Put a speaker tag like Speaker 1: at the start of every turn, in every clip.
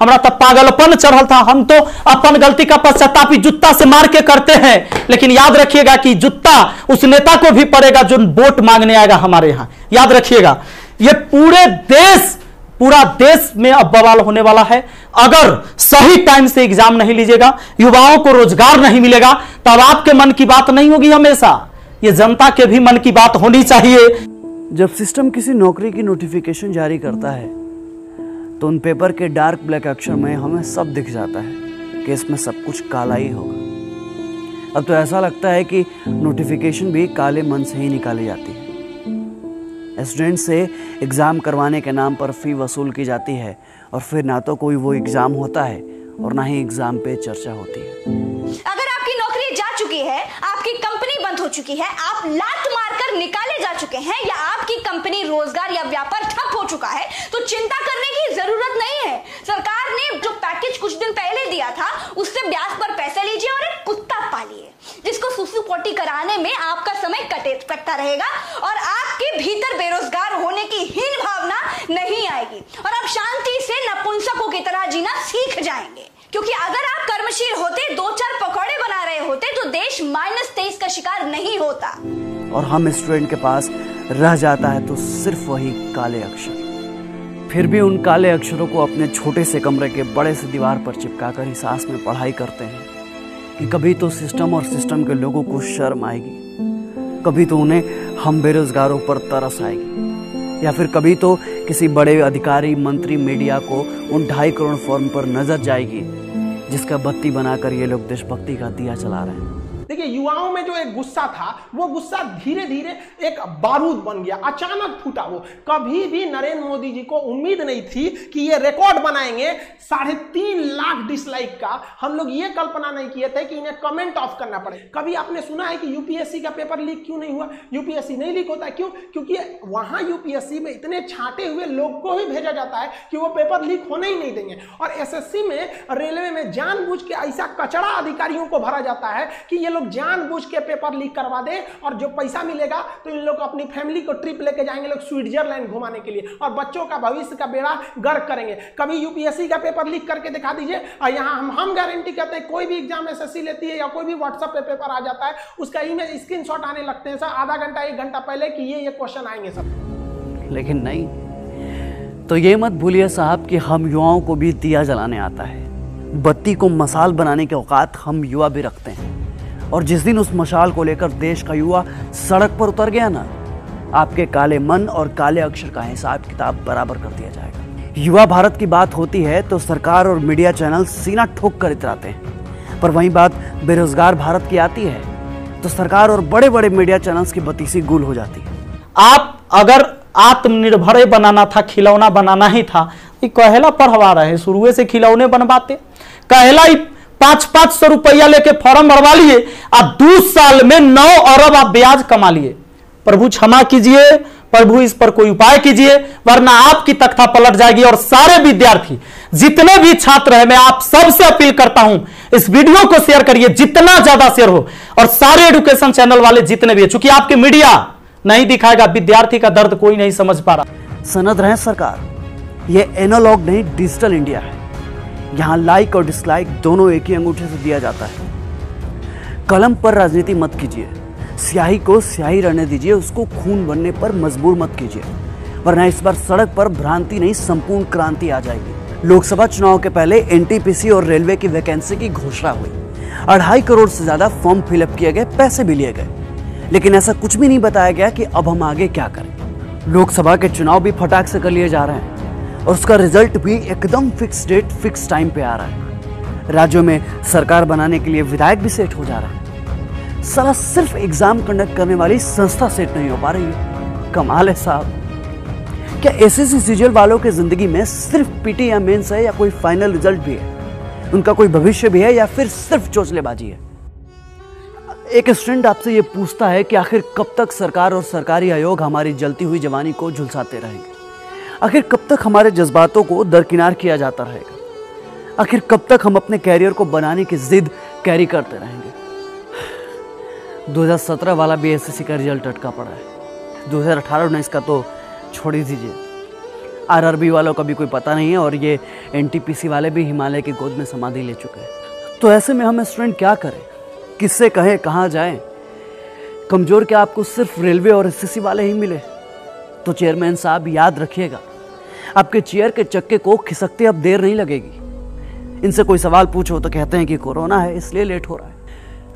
Speaker 1: हमारा तब पागलपन चढ़ल था। हम तो अपन गलती का पश्चाताप जूता से मार के करते हैं, लेकिन याद रखिएगा कि जूता उस नेता को भी पड़ेगा जो वोट मांगने आएगा हमारे यहां। याद रखिएगा, ये पूरा देश में अब बवाल होने वाला है। अगर सही टाइम से एग्जाम नहीं लीजिएगा, युवाओं को रोजगार नहीं मिलेगा, तब आपके मन की बात नहीं होगी हमेशा, ये जनता के भी मन की बात होनी चाहिए।
Speaker 2: जब सिस्टम किसी नौकरी की नोटिफिकेशन जारी करता है तो उन पेपर के डार्क ब्लैक अक्षर में हमें सब दिख जाता है कि इसमें सब कुछ काला ही होगा। अब तो ऐसा लगता है कि नोटिफिकेशन भी काले मन से ही निकाली जाती है। स्टूडेंट से एग्ज़ाम करवाने के नाम पर फ़ी वसूल की जाती है और फिर ना तो कोई वो एग्ज़ाम होता है और ना ही एग्ज़ाम पे चर्चा होती है।
Speaker 3: अगर आपकी नौकरी जा चुकी है, आपकी कंपनी बंद हो चुकी है, आप लात मारकर निकाले जा चुके हैं या आपकी कंपनी रोजगार या व्यापार ठप हो चुका है, तो चिंता करने की जरूरत नहीं है। सरकार ने जो पैकेज कुछ दिन पहले दिया था उससे ब्याज पर पैसे लीजिए और एक कुत्ता पालिए जिसको सुसु पोटी कराने में आपका समय कटता रहेगा और आपके भीतर बेरोजगार होने की हीन भावना नहीं आएगी और आप शांति से नपुंसकों की तरह जीना सीख जाएंगे। क्योंकि अगर आप कर्मशील होते, 2-4 पकौड़े बना रहे होते, तो देश -23 का शिकार नहीं होता।
Speaker 2: और हम स्टूडेंट के पास रह जाता है तो सिर्फ वही काले अक्षर। फिर भी उन काले अक्षरों को अपने छोटे से कमरे के बड़े से दीवार पर चिपकाकर ही साथ में पढ़ाई करते हैं कि कभी तो सिस्टम और सिस्टम के लोगों को शर्म आएगी, कभी तो उन्हें हम बेरोजगारों पर तरस आएगी, या फिर कभी तो किसी बड़े अधिकारी, मंत्री, मीडिया को उन 2.5 करोड़ फॉर्म पर नजर जाएगी जिसका बत्ती बनाकर ये लोग देशभक्ति का दिया चला रहे हैं।
Speaker 4: देखिए, युवाओं में जो एक गुस्सा था, वो गुस्सा धीरे धीरे एक बारूद बन गया, अचानक फूटा। वो कभी भी नरेंद्र मोदी जी को उम्मीद नहीं थी कि ये रिकॉर्ड बनाएंगे 3.5 लाख डिसलाइक का। हम लोग ये कल्पना नहीं किए थे कि इन्हें कमेंट ऑफ करना पड़े। कभी आपने सुना है कि यूपीएससी का पेपर लीक क्यों नहीं हुआ? यूपीएससी नहीं लीक होता है, क्यों? क्योंकि वहां यूपीएससी में इतने छांटे हुए लोग को ही भेजा जाता है कि वो पेपर लीक होने ही नहीं देंगे। और एसएससी में, रेलवे में जानबूझ के ऐसा कचड़ा अधिकारियों को भरा जाता है कि ये जानबूझ के पेपर लीक करवा दे और जो पैसा मिलेगा तो इन लोग अपनी फैमिली को ट्रिप लेके जाएंगे लोग स्विट्जरलैंड घुमाने के लिए और बच्चों का भविष्य का बेड़ा गर्क करेंगे। कभी यूपीएससी का पेपर लीक करके दिखा दीजिए और यहाँ हम गारंटी करते हैं कोई भी एग्जाम एसएससी लेती है या कोई भी व्हाट्सएप पे पेपर आ जाता है, उसका इमेज स्क्रीनशॉट आने लगते हैं सर आधा घंटा 1 घंटा पहले कि ये क्वेश्चन आएंगे सब।
Speaker 2: लेकिन नहीं, तो ये मत भूलिए साहब कि हम युवाओं को भी दिया जलाने आता है। बत्ती को मसाल बनाने के औकात हम युवा भी रखते हैं। और जिस दिन उस मशाल को लेकर देश का युवा सड़क पर उतर गया ना, आपके काले मन और काले अक्षर का हिसाब किताब बराबर कर दिया जाएगा। युवा भारत की बात होती है तो सरकार और मीडिया चैनल सीना ठोक कर इतराते हैं, पर वहीं बात बेरोजगार भारत की आती है तो सरकार और बड़े बड़े मीडिया चैनल्स की बत्तीसी गुल हो जाती है।
Speaker 1: आप अगर आत्मनिर्भर बनाना था, खिलौना बनाना ही था, ये कहेला पढ़वा रहे, शुरू से खिलौने बनवाते। कहेला 500 रुपया लेके फॉर्म भरवा लिए और 2 साल में 9 अरब आप ब्याज कमा लिए। प्रभु क्षमा कीजिए, प्रभु इस पर कोई उपाय कीजिए, वरना आपकी तख्ता पलट जाएगी। और सारे विद्यार्थी, जितने भी छात्र हैं, मैं आप सबसे अपील करता हूं, इस वीडियो को शेयर करिए, जितना ज्यादा शेयर हो। और सारे एजुकेशन चैनल वाले जितने भी है, चूंकि आपके मीडिया नहीं दिखाएगा, विद्यार्थी का दर्द कोई नहीं समझ पा रहा।
Speaker 2: सनद रहे सरकार, यह एनालॉग नहीं डिजिटल इंडिया है। यहाँ लाइक और डिसलाइक दोनों एक ही अंगूठे से दिया जाता है। कलम पर राजनीति मत कीजिए, स्याही को स्याही रहने दीजिए, उसको खून बनने पर मजबूर मत कीजिए, वरना इस बार सड़क पर भ्रांति नहीं संपूर्ण क्रांति आ जाएगी। लोकसभा चुनाव के पहले एनटीपीसी और रेलवे की वैकेंसी की घोषणा हुई, 2.5 करोड़ से ज्यादा फॉर्म फिलअप किए गए, पैसे भी लिए गए, लेकिन ऐसा कुछ भी नहीं बताया गया कि अब हम आगे क्या करें। लोकसभा के चुनाव भी फटाक से कर लिए जा रहे हैं और उसका रिजल्ट भी एकदम फिक्स डेट, फिक्स टाइम पे आ रहा है। राज्यों में सरकार बनाने के लिए विधायक भी सेट हो जा रहा है। साला सिर्फ एग्जाम कंडक्ट करने वाली संस्था सेट नहीं हो पा रही है। कमाल है साहब। क्या एसएससी सीजीएल वालों की जिंदगी में सिर्फ पीटी या मेंस है या कोई फाइनल रिजल्ट भी है? उनका कोई भविष्य भी है या फिर सिर्फ चोचलेबाजी है? एक स्टूडेंट आपसे ये पूछता है कि आखिर कब तक सरकार और सरकारी आयोग हमारी जलती हुई जवानी को झुलसाते रहेंगे? आखिर कब तक हमारे जज्बातों को दरकिनार किया जाता रहेगा? आखिर कब तक हम अपने कैरियर को बनाने की जिद कैरी करते रहेंगे? 2017 वाला भी एसएससी का रिजल्ट अटका पड़ा है। 2018-19 का तो छोड़ ही दीजिए। आरआरबी वालों का भी कोई पता नहीं है और ये एनटीपीसी वाले भी हिमालय की गोद में समाधि ले चुके हैं। तो ऐसे में हम स्टूडेंट क्या करें, किससे कहें, कहाँ जाएं? कमज़ोर क्या आपको सिर्फ रेलवे और एसएससी वाले ही मिले? तो चेयरमैन साहब याद रखिएगा, आपके चेयर के चक्के को खिसकते अब देर नहीं लगेगी। इनसे कोई सवाल पूछो तो कहते हैं कि कोरोना है इसलिए लेट हो रहा है।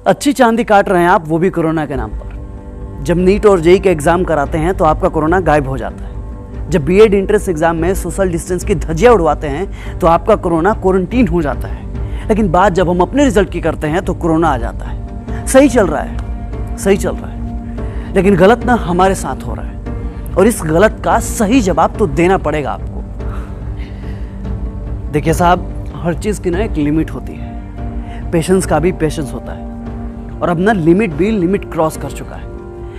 Speaker 2: अच्छी चांदी काट रहे हैं आप, वो भी कोरोना के नाम पर। जब नीट और जेईई के एग्जाम कराते हैं तो आपका कोरोना गायब हो जाता है। जब बीएड एंट्रेंस एग्जाम में सोशल डिस्टेंस की धज्जियां उड़वाते हैं तो आपका कोरोना क्वारंटीन हो जाता है। लेकिन बात जब हम अपने रिजल्ट की करते हैं तो कोरोना आ जाता है। सही चल रहा है, सही चल रहा है, लेकिन गलत ना हमारे साथ हो रहा है और इस गलत का सही जवाब तो देना पड़ेगा आपको। देखिए साहब, हर चीज की ना एक लिमिट होती है, पेशेंस का भी पेशेंस होता है और अब ना लिमिट भी लिमिट क्रॉस कर चुका है।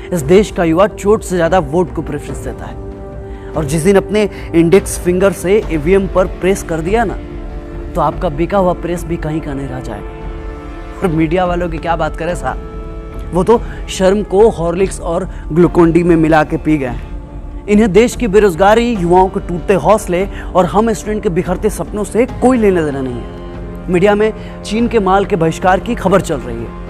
Speaker 2: इस देश का युवा चोट से ज्यादा वोट को प्रेफरेंस देता है और जिस दिन अपने इंडेक्स फिंगर से ईवीएम पर प्रेस कर दिया ना तो आपका बिका हुआ प्रेस भी कहीं का नहीं रह जाएगा। और मीडिया वालों की क्या बात करें साहब, वो तो शर्म को हॉर्लिक्स और ग्लूकोन डी में मिला के पी गए हैं। इन्हें देश की बेरोजगारी, युवाओं के टूटते हौसले और हम स्टूडेंट के बिखरते सपनों से कोई लेना देना नहीं है। मीडिया में चीन के माल के बहिष्कार की खबर चल रही है,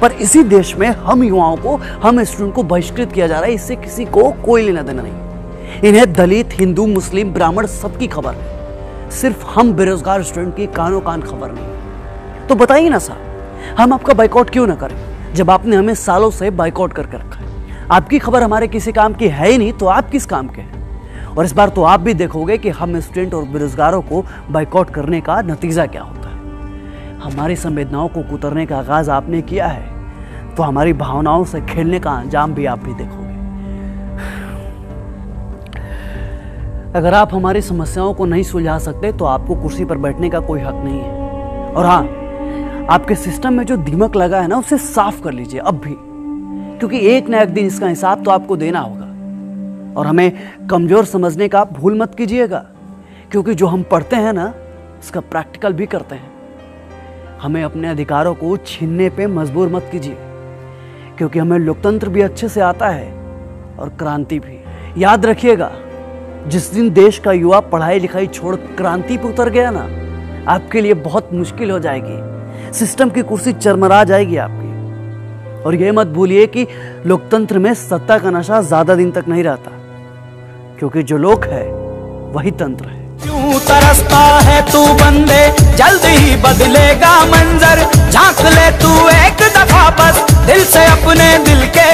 Speaker 2: पर इसी देश में हम युवाओं को, हम स्टूडेंट को बहिष्कृत किया जा रहा है। इससे किसी को कोई लेना देना नहीं। इन्हें दलित, हिंदू, मुस्लिम, ब्राह्मण सबकी खबर है, सिर्फ हम बेरोजगार स्टूडेंट की कानों कान खबर नहीं। तो बताइए ना साहब, हम आपका बाइकआउट क्यों ना करें जब आपने हमें सालों से बाइकआउट करके रखा है? आपकी खबर हमारे किसी काम की है ही नहीं तो आप किस काम के हैं? और इस बार तो आप भी देखोगे कि हम स्टूडेंट और बेरोजगारों को बाइकआउट करने का नतीजा क्या होता है। हमारी संवेदनाओं को कुतरने का आगाज आपने किया है तो हमारी भावनाओं से खेलने का अंजाम भी आप भी देखोगे। अगर आप हमारी समस्याओं को नहीं सुलझा सकते तो आपको कुर्सी पर बैठने का कोई हक नहीं है। और हाँ, आपके सिस्टम में जो दीमक लगा है ना उसे साफ कर लीजिए अब भी, क्योंकि एक ना एक दिन इसका हिसाब तो आपको देना होगा। और हमें कमजोर समझने का भूल मत कीजिएगा, क्योंकि जो हम पढ़ते हैं ना उसका प्रैक्टिकल भी करते हैं। हमें अपने अधिकारों को छीनने पे मजबूर मत कीजिए, क्योंकि हमें लोकतंत्र भी अच्छे से आता है और क्रांति भी। याद रखिएगा, जिस दिन देश का युवा पढ़ाई लिखाई छोड़ क्रांति पर उतर गया ना, आपके लिए बहुत मुश्किल हो जाएगी। सिस्टम की कुर्सी चरमरा जाएगी आपकी। और यह मत भूलिए कि लोकतंत्र में सत्ता का नशा ज्यादा दिन तक नहीं रहता, क्योंकि जो लोक है वही तंत्र है।
Speaker 5: क्यों तरसता है तू बंदे, जल्द ही बदलेगा मंजर। झांक ले तू एक दफा बस दिल से अपने दिल के।